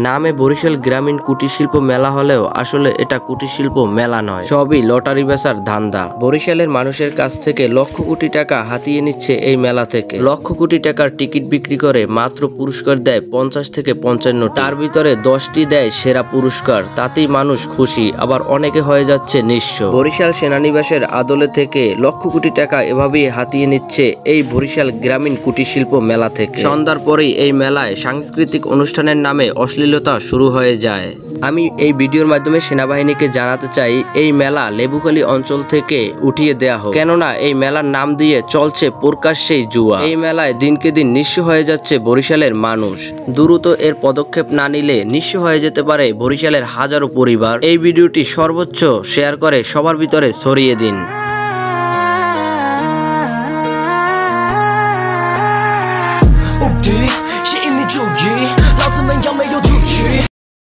নামে বরিশাল গ্রামীণ কুটির শিল্প মেলা হলেও আসলে এটা কুটির শিল্প মেলা নয়, সবই লটারি বেচার ধান্দা। বরিশালের মানুষের কাছ থেকে লক্ষ কোটি টাকা হাতিয়ে নিচ্ছে এই মেলা থেকে। লক্ষ কোটি টাকার টিকিট বিক্রি করে মাত্র পুরস্কার দেয় 50 থেকে 55, তার ভিতরে 10টি দেয় সেরা পুরস্কার। তাতেই মানুষ খুশি, আবার অনেকে হয়ে যাচ্ছে নিঃস্ব। বরিশাল সেনানিবাসের আদলে থেকে লক্ষ কোটি টাকা এভাবেই হাতিয়ে নিচ্ছে এই বরিশাল গ্রামীণ কুটির শিল্প মেলা থেকে। সন্ধ্যার পরেই এই মেলায় সাংস্কৃতিক অনুষ্ঠানের নামে অশ্লীলতা শুরু হয়ে যায়। আমি এই ভিডিওর মাধ্যমে সেনাবাহিনীকে জানাতে চাই, এই মেলা লেবুখালী অঞ্চল থেকে উঠিয়ে দেয়া হোক, কেননা এই মেলার নাম দিয়ে চলছে প্রকাশ্যেই জুয়া। এই মেলায় দিনকে দিন নিঃস্ব হয়ে যাচ্ছে বরিশালের মানুষ। দ্রুত এর পদক্ষেপ না নিলে নিঃস্ব হয়ে যেতে পারে বরিশালের হাজারো পরিবার। এই ভিডিওটি সর্বোচ্চ শেয়ার করে সবার ভিতরে ছড়িয়ে দিন।